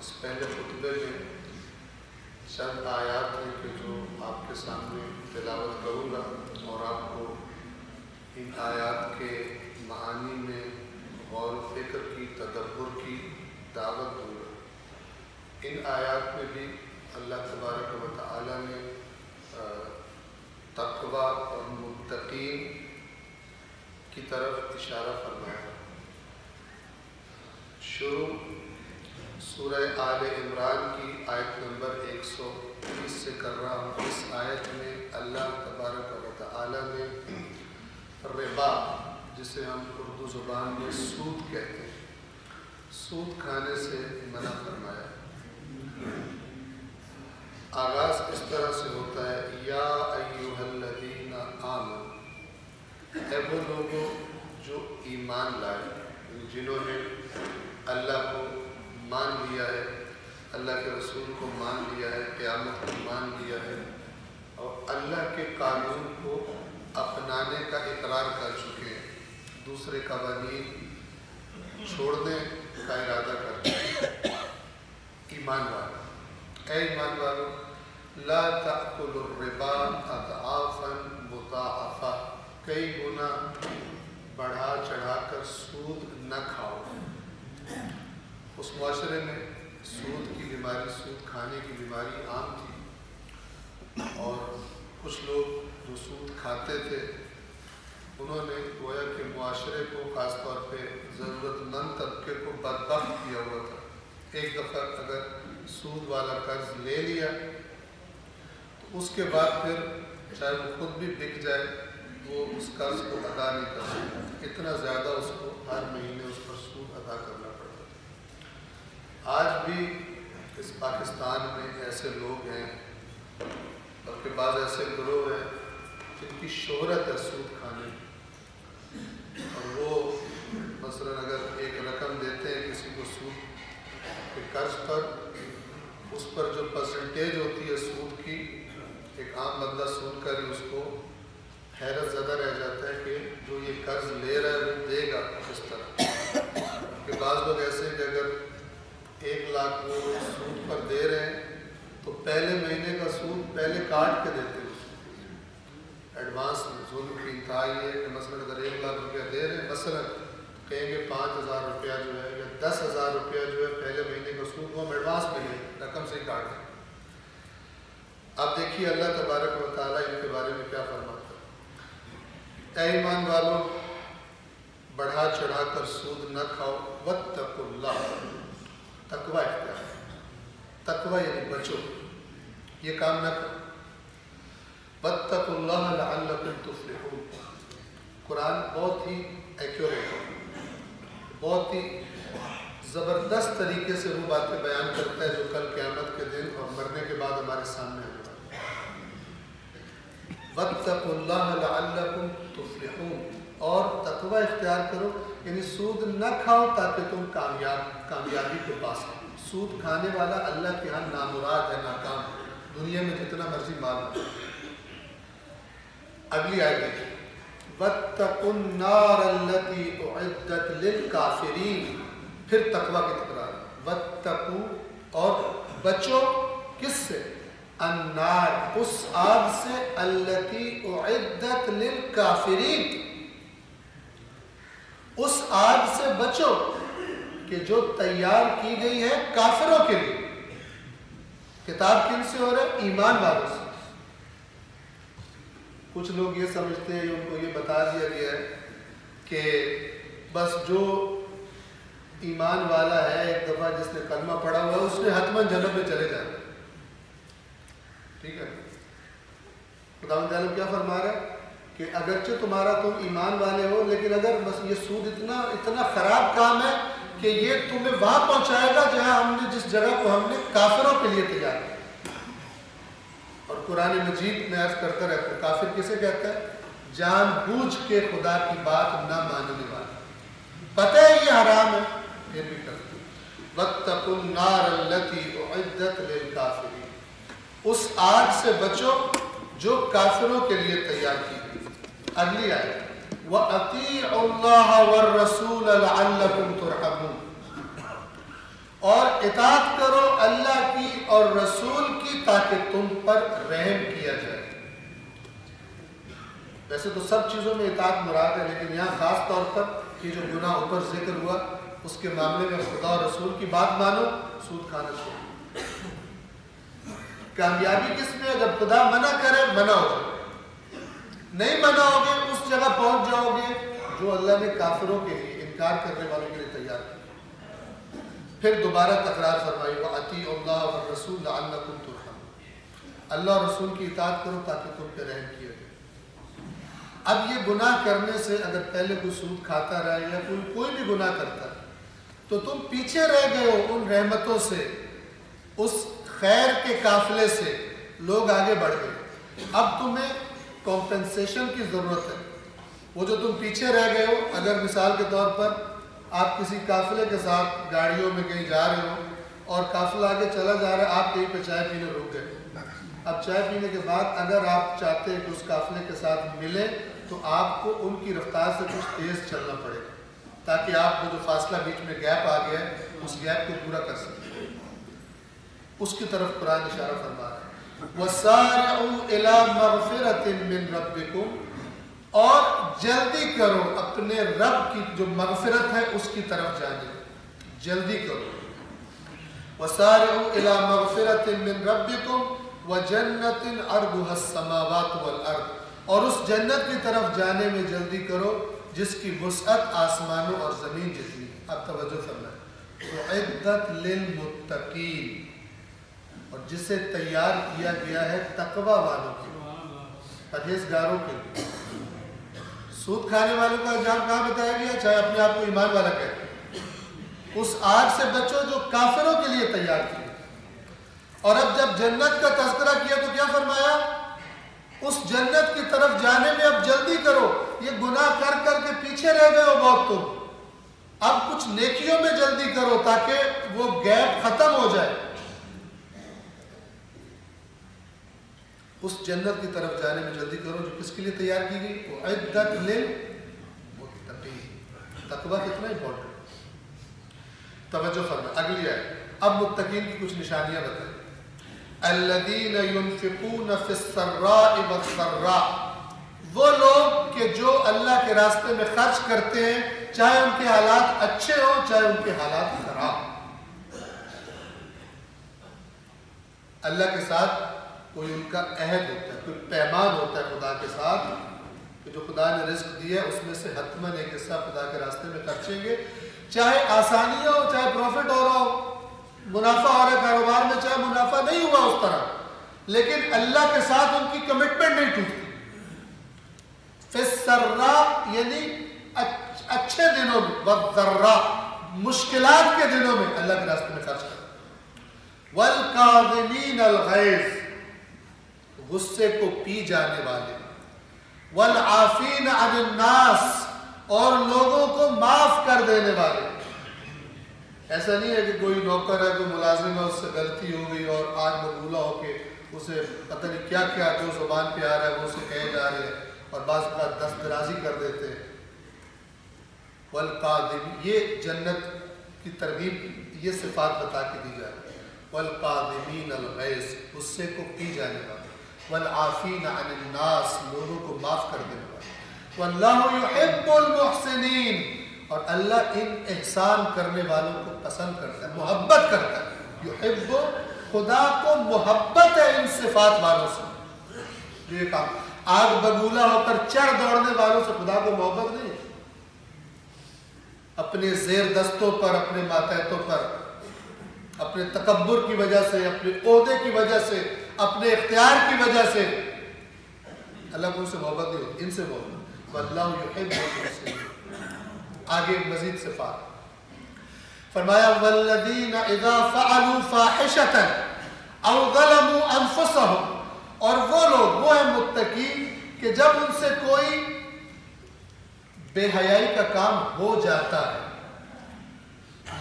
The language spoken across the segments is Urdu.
اس پہلے خطبے میں چند آیات ہیں کہ جو آپ کے سامنے تلاوت کروں گا اور آپ کو ان آیات کے معانی میں غور و فکر کی، تدبر کی دعوت دوں گا۔ ان آیات میں بھی اللہ تبارک و تعالی نے تقوی اور متقین کی طرف اشارہ فرمایا۔ شروع سورہ آل عمران کی آیت نمبر 130 سے کر رہا ہوں۔ اس آیت میں اللہ تبارک و تعالی نے ربا، جسے ہم اردو زبان میں سود کہتے ہیں، سود کھانے سے منع فرمایا۔ آغاز اس طرح سے ہوتا ہے، یا ایھا الذین آمنوا، اے وہ لوگوں جو ایمان لائے، جنہوں نے اللہ کو مان لیا ہے، اللہ کے رسول کو مان لیا ہے، قیامت کو مان لیا ہے، اور اللہ کے قانون کو اپنانے کا اقرار کر چکے ہیں، دوسرے قوانین چھوڑنے کا ارادہ کرتے ہیں۔ ایمان والو، اے ایمان والو، لا تأکلوا الربا اضعافا مضاعفہ، کئی گنا بڑھا چڑھا کر سود نہ کھاؤ۔ اس معاشرے میں سود کی بیماری، سود کھانے کی بیماری عام تھی، اور کچھ لوگ جو سود کھاتے تھے انہوں نے گویا کہ معاشرے کو، خاص طور پہ ضرورت مند طبقے کو بدبخت کیا ہوا تھا۔ ایک دفعہ اگر سود والا قرض لے لیا تو اس کے بعد پھر چاہے وہ خود بھی بک جائے وہ اس قرض کو ادا نہیں کر سکتا، اتنا زیادہ اس کو ہر مہینے اس پر سود ادا کرنا پڑتا تھا۔ آج بھی اس پاکستان میں ایسے لوگ ہیں، بلکہ بعض ایسے گروہ ہیں جن کی شہرت ہے سود کھانے کی، اور وہ مثلا اگر ایک رقم دیتے ہیں کسی کو سود کے قرض پر، اس پر جو پرسنٹیج ہوتی ہے سود کی، ایک عام بندہ سن کر ہی اس کو حیرت زدہ رہ جاتا ہے کہ جو یہ قرض لے رہا ہے وہ دے گا کس طرح۔ کہ بعض لوگ ایسے ہیں کہ اگر 1 لاکھ وہ سود پر دے رہے ہیں تو پہلے مہینے کا سود پہلے کاٹ کے دیتے ہیں ایڈوانس میں۔ ظلم کی انتہا یہ ہے کہ مثلا اگر 1 لاکھ روپیہ دے رہے ہیں، مثلا کہیں گے 5,000 روپیہ جو ہے یا 10,000 روپیہ جو ہے پہلے مہینے کا سود وہ ہم ایڈوانس میں لیں، رقم سے ہی کاٹ دیں۔ اب دیکھیے اللہ تبارک و تعالیٰ ان کے بارے میں کیا فرماتا ہے، اے ایمان والو، بڑھا چڑھا کر سود نہ کھاؤ، واتقوا اللہ، تقوی اختیار، تقوی یعنی بچو، یہ کام نہ کرو۔ واتقوا اللہ لعلکم تفلحون، قرآن بہت ہی ایکوریٹ ہے، بہت ہی زبردست طریقے سے وہ باتیں بیان کرتا ہے جو کل قیامت کے دن اور مرنے کے بعد ہمارے سامنے آنے والی ہے۔ واتقوا اللہ لعلکم تفلحون، اور تقوی اختیار کرو، یعنی سود نہ کھاؤ تاکہ تم کامیابی کو پا سکو۔ سود کھانے والا اللہ کے ہاں نامراد ہے، ناکام ہے، دنیا میں جتنا مرضی مال ہے۔ اگلی آیت دیکھیں، واتقوا النار التي اعدت للکافرین، پھر تقوی کی تکرار، واتقوا، اور بچو کس سے؟ النار، اس آگ سے، التي اعدت للکافرین، اس آگ سے بچو کہ جو تیار کی گئی ہے کافروں کے لیے۔ کتاب کن سے ہو رہا ہے؟ ایمان والوں سے۔ کچھ لوگ یہ سمجھتے ہیں، ان کو یہ بتا دیا گیا ہے کہ بس جو ایمان والا ہے، ایک دفعہ جس نے کلمہ پڑھا ہوا ہے، اس نے حتماً جنت میں چلے جانا۔ ٹھیک ہے، خداوند تعالیٰ کیا فرما رہا ہے کہ اگرچہ تمہارا تم ایمان والے ہو، لیکن اگر بس یہ سود اتنا خراب کام ہے کہ یہ تمہیں وہاں پہنچائے گا جہاں ہم نے، جس جگہ کو ہم نے کافروں کے لیے تیار کیا۔ اور قرآن مجید میں عرض کرتا رہتا ہے، کافر کسے کہتا ہے؟ جان بوجھ کے خدا کی بات نہ ماننے والا، پتہ ہے یہ حرام ہے پھر بھی کرتے۔ واتقوا النار التي اعدت للکافرین، اس آگ سے بچو جو کافروں کے لیے تیار کی گئی۔ اگلی آیت، وَأَطِيعُوا اللَّهَ وَالرَّسُولَ لَعَلَّكُمْ تُرْحَمُونَ، اور اور اطاعت کرو اللہ کی اور رسول کی تاکہ تم پر رحم کیا جائے۔ ویسے تو سب چیزوں میں اطاعت مراد ہے، لیکن یہاں خاص طور پر یہ جو گناہ اوپر ذکر ہوا اس کے معاملے میں خدا اور رسول کی بات مانو، سود کھانا چھوڑو۔ کامیابی کس میں ہے؟ جب خدا منع کرے منع ہو جائے، نہیں منع ہوگے اس جگہ پہنچ جاؤ گے جو اللہ نے کافروں کے لیے، انکار کرنے والوں کے لیے تیار کیا۔ پھر دوبارہ تکرار فرمائی وَأَطِیعُوا اللَّهَ وَالرَّسُولَ لَعَلَّکُمْ تُرْحَمُونَ، اللہ اور رسول کی اطاعت کرو تاکہ تم پہ رحم کیا جائے۔ اب یہ گناہ کرنے سے اگر پہلے کوئی سود کھاتا رہا یا کوئی بھی گناہ کرتا ہے تو تم پیچھے رہ گئے ہو ان رحمتوں سے، اس خیر کے قافلے سے لوگ آگے بڑھ گئے، اب تمہیں کمپنسیشن کی ضرورت ہے۔ وہ جو تم پیچھے رہ گئے ہو، اگر مثال کے طور پر آپ کسی قافلے کے ساتھ گاڑیوں میں کہیں جا رہے ہو اور قافلہ آگے چلا جا رہا ہے، آپ کہیں پہ چائے پینے رک گئے، اب چائے پینے کے بعد اگر آپ چاہتے ہیں کہ اس قافلے کے ساتھ ملیں تو آپ کو ان کی رفتار سے کچھ تیز چلنا پڑے گا تاکہ آپ کو جو فاصلہ بیچ میں گیپ آ گیا ہے اس گیپ کو پورا کر سکیں۔ اس کی طرف قرآن اشارہ فرما رہا ہے وَسَارِعُوا إِلَىٰ مَغْفِرَةٍ مِّن رَبِّكُمْ، اور جلدی کرو اپنے رب کی جو مغفرت ہے اس کی طرف جانے، جلدی کرو۔ وَسَارِعُوا إِلَىٰ مَغْفِرَةٍ مِّن رَبِّكُمْ وَجَنَّةٍ عَرْضُهَا السَّمَاوَاتُ وَالْأَرْضُ، اور اس جنت کی طرف جانے میں جلدی کرو جس کی وسعت آسمانوں اور زمین جتنی ہے۔ اب توجہ فرمائیں، اعدت للمتقین، اور جسے تیار کیا گیا ہے تقوی والوں کے لیے، پرہیزگاروں کے لیے۔ سود کھانے والوں کا انجام کہاں بتایا گیا؟ چاہے اپنے آپ کو ایمان والا کہتے ہیں، اس آگ سے بچو جو کافروں کے لیے تیار کی۔ اور اب جب جنت کا تذکرہ کیا تو کیا فرمایا؟ اس جنت کی طرف جانے میں اب جلدی کرو، یہ گناہ کر کر کے پیچھے رہ گئے ہو بہت تم، اب کچھ نیکیوں میں جلدی کرو تاکہ وہ گیپ ختم ہو جائے۔ اس جنت کی طرف جانے میں جلدی کرو جو کس کے لیے تیار کی گئی؟ اعدت للمتقین۔ تقوی کتنا امپورٹنٹ، توجہ فرما۔ اگلی آیت، اب متقین کی کچھ نشانیاں بتائیں۔ الذین ينفقون فی السراء والضراء، وہ لوگ کہ جو اللہ کے راستے میں خرچ کرتے ہیں چاہے ان کے حالات اچھے ہوں چاہے ان کے حالات خراب۔ اللہ کے ساتھ کوئی ان کا عہد ہوتا ہے، کوئی پیمان ہوتا ہے خدا کے ساتھ کہ جو خدا نے رزق دیا ہے اس میں سے حتماً ایک حصہ خدا کے راستے میں خرچیں گے، چاہے آسانی ہو چاہے پروفٹ ہو رہا ہو، منافع ہو رہا ہے کاروبار میں چاہے منافع نہیں ہوا اس طرح، لیکن اللہ کے ساتھ ان کی کمٹمنٹ نہیں ٹوٹتی۔ فی السراء یعنی اچھے دنوں میں، والضراء مشکلات کے دنوں میں اللہ کے راستے میں خرچ کرتے۔ والکاظمین الغیظ غصے کو پی جانے والے، والعافین عن الناس اور لوگوں کو معاف کر دینے والے۔ ایسا نہیں ہے کہ کوئی نوکر ہے کوئی ملازم ہے اس سے غلطی ہو گئی اور آج مقبولہ ہو کے اسے پتہ نہیں کیا کیا جو زبان پہ آ رہا ہے وہ اسے کہے جا رہے ہیں اور بعض کا دست درازی کر دیتے ہیں۔ والقادم، یہ جنت کی ترغیب، یہ صفات بتا کے دی جاتی ہے۔ والقادمین الغیظ غصے کو پی جانے والے، والعافین عن الناس لوگوں کو معاف کر دینے والے، واللہ یحب المحسنین اور اللہ ان احسان کرنے والوں کو پسند کرتا ہے، محبت کرتا ہے۔ یحب، خدا کو محبت ہے ان صفات والوں سے۔ یہ کام آگ بگولا ہو کر چڑھ دوڑنے والوں سے خدا کو محبت نہیں ہے۔ اپنے زیر دستوں پر، اپنے ماتحتوں پر، اپنے تکبر کی وجہ سے، اپنے عہدے کی وجہ سے، اپنے اختیار کی وجہ سے اللہ کو ان سے محبت نہیں ہوتی، ان سے محبت۔ واللہ یحب المحسنین۔ آگے مزید صفات فرمایا والذین اذا فعلوا فاحشۃ او ظلموا انفسهم، اور وہ لوگ، وہ ہیں متقی کہ جب ان سے کوئی بے حیائی کا کام ہو جاتا ہے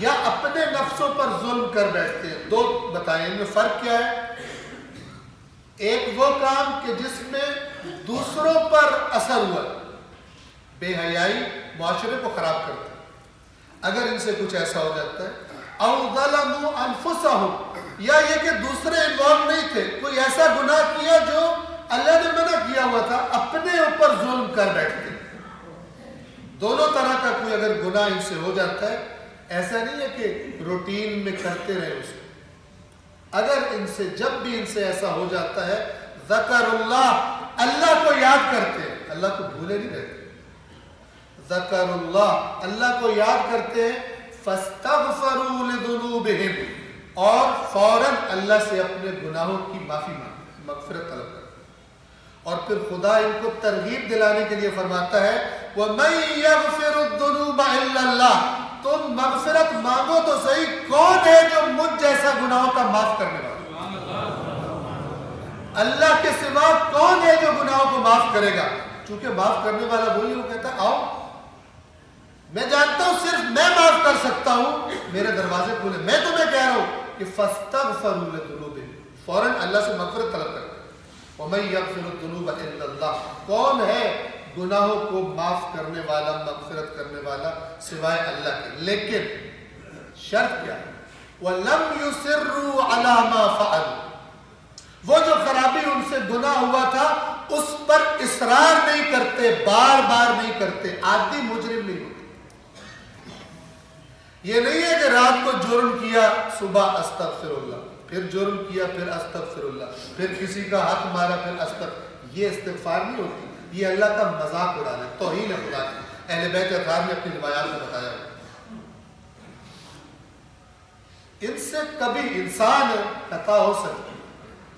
یا اپنے نفسوں پر ظلم کر بیٹھتے ہیں۔ دو بتائیں ان میں فرق کیا ہے؟ ایک وہ کام کہ جس میں دوسروں پر اثر ہوا، بے حیائی معاشرے کو خراب کرتا ہے۔ اگر ان سے کچھ ایسا ہو جاتا ہے او ظلموا انفسهم، یا یہ کہ دوسرے انوالو نہیں تھے، کوئی ایسا گناہ کیا جو اللہ نے منع کیا ہوا تھا، اپنے اوپر ظلم کر بیٹھتے. دونوں طرح کا کوئی اگر گناہ ان سے ہو جاتا ہے، ایسا نہیں ہے کہ روٹین میں کرتے رہے اس کو، اگر ان سے جب بھی ان سے ایسا ہو جاتا ہے ذکر اللہ کو یاد کرتے ہیں، اللہ کو بھولے نہیں رہتے، ذکر اللہ کو یاد کرتے ہیں، فاستغفروا لذنوبہم، اور فوراً اللہ سے اپنے گناہوں کی معافی مانگتے، مغفرت طلب کرتے. اور پھر خدا ان کو ترغیب دلانے کے لیے فرماتا ہے وَمَن يَغْفِرُ الذُّنُوبَ إِلَّا اللَّهُ، تم مغفرت مانگو تو صحیح، کون ہے جو مجھ جیسا گناہوں کا معاف کرنے والا؟ اللہ کے سوا کون ہے جو گناہوں کو معاف کرے گا؟ چونکہ معاف کرنے والا وہی وہ کہتا ہے آؤ، میں جانتا ہوں صرف میں معاف کر سکتا ہوں، میرے دروازے کھلے. میں تمہیں کہہ رہا ہوں کہ فاستغفروا لذنوبہم، فوراً اللہ سے مغفرت طلب کرتے. وَمَن يَغْفِرُ الذُّنُوبَ إِلَّا اللَّهُ، کون ہے گناہوں کو معاف کرنے والا، مغفرت کرنے والا سوائے اللہ کے. لیکن شرط کیا ہے؟ وَلَمْ يُصِرُّوا عَلَى مَا فَعَلُوا، وہ جو خرابی ان سے گناہ ہوا تھا اس پر اصرار نہیں کرتے، بار بار نہیں کرتے، عادی مجرم نہیں ہوتے. یہ نہیں ہے کہ رات کو جرم کیا صبح استغفر اللہ، پھر جرم کیا پھر استغفر اللہ، پھر کسی کا ہاتھ مارا پھر استغفر. یہ استغفار نہیں ہوتی، یہ اللہ کا مذاق اڑانا ہے، توہین ہے خدا کی. اہل بیت اطہار نے اپنی روایات میں بتایا ان سے کبھی انسان خطا ہو سکتی،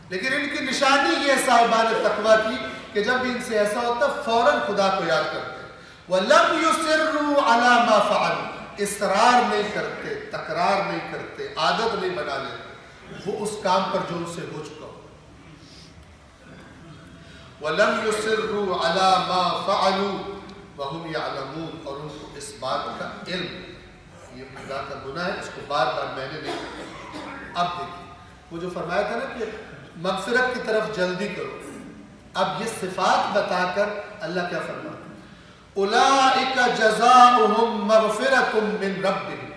لیکن ان کی نشانی یہ صاحبان تقویٰ کی کہ جب بھی ان سے ایسا ہوتا فوراً خدا کو یاد کرتے. وَلَمْ يُصِرُّوا عَلَى مَا فَعَلُوا، اصرار نہیں کرتے، تکرار نہیں کرتے، عادت نہیں بنا لیتے وہ اس کام پر جو ان سے ہو چکا ہو. وَلَمْ يُصِرُّوا عَلَى مَا فَعَلُوا وَهُمْ يَعْلَمُونَ، اور ان کو اس بات کا علم، یہ خدا کا گناہ ہے، اس کو بار بار میں نے نہیں کیا. اب دیکھیں وہ جو فرمایا تھا نا کہ مغفرت کی طرف جلدی کرو، اب یہ صفات بتا کر اللہ کیا فرماتا ہے؟ اولئک جزاؤہم مغفرۃ من ربہم،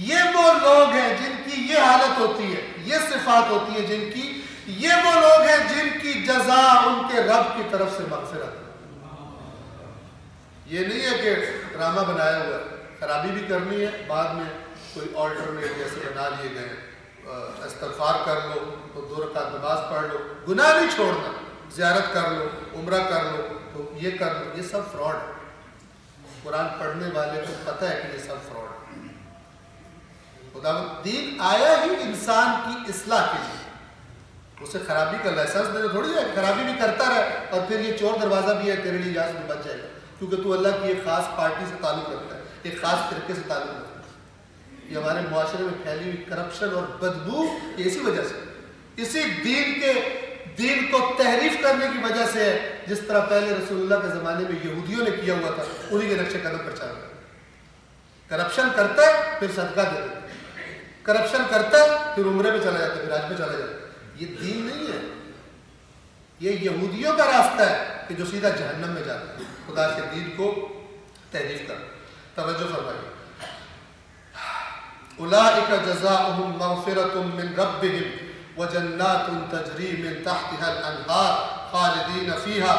یہ وہ لوگ ہیں جن کی یہ حالت ہوتی ہے، یہ صفات ہوتی ہے جن کی، یہ وہ لوگ ہیں جن کی جزا ان کے رب کی طرف سے مغفرت ہے. یہ نہیں ہے کہ ڈرامہ بنایا ہوا ہے، خرابی بھی کرنی ہے، بعد میں کوئی آلٹرنیٹ جیسے بنا لیے گئے، استغفار کر لو تو 2 رکعت نماز پڑھ لو، گناہ نہیں چھوڑنا، زیارت کر لو، عمرہ کر لو تو یہ کر لو، یہ سب فراڈ ہے. قرآن پڑھنے والے کو پتہ ہے کہ یہ سب فراڈ ہے. خدا دین آیا ہی انسان کی اصلاح کے لیے، اسے خرابی کا لائسنس دینا تھوڑی ہے، خرابی بھی کرتا رہے اور پھر یہ چور دروازہ بھی ہے تیرے لیے یہاں سے بچ جائے گا کیونکہ تو اللہ کی ایک خاص پارٹی سے تعلق رکھتا ہے، ایک خاص فرقے سے تعلق رکھتا ہے. یہ ہمارے معاشرے میں پھیلی ہوئی کرپشن اور بدبو یہ اسی وجہ سے، اسی دین کو تحریف کرنے کی وجہ سے ہے، جس طرح پہلے رسول اللہ کے زمانے میں یہودیوں نے کیا ہوا تھا، انہی کے نقش قدم پر چل رہا ہے. کرپشن کرتا ہے پھر صدقہ دے دیتا ہے، کرپشن کرتا ہے پھر عمرے میں چلا جاتا ہے، پھر حج میں چلا جاتا ہے. یہ دین نہیں ہے، یہ یہودیوں کا راستہ ہے کہ جو سیدھا جہنم میں جاتا ہے. خدا کے دین کو تحریف کر. توجہ فرمائیے، اولئک جزاؤہم مغفرۃ من ربہم وجنات تجری من تحتها الانہار خالدین فیہا،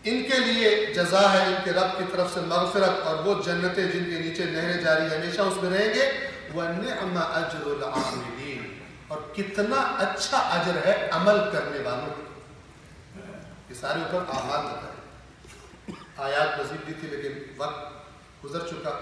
ان کے لیے جزا ہے ان کے رب کی طرف سے مغفرت اور وہ جنتیں جن کے نیچے نہریں جاری ہمیشہ اس میں رہیں گے. وَنِعْمَ أَجْرُ الْعَامِلِينَ، اور کتنا اچھا اجر ہے عمل کرنے والوں کو. یہ سارے اوپر اعمال بتائے، آیات مزید بھی تھی لیکن وقت گزر چکا.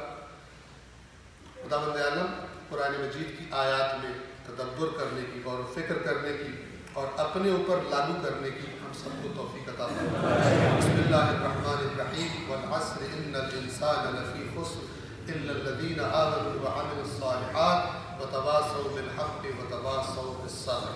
خداوند عالم قرآن مجید کی آیات میں تدبر کرنے کی، غور و فکر کرنے کی اور اپنے اوپر لاگو کرنے کی ہم سب کو توفیق عطا فرمائے. بسم اللہ الرحمن الرحیم. والعصر ان الانسان لفی خسر الا الذین آمنوا وعملوا الصالحات وتواصوا بالحق وتواصوا بالصبر.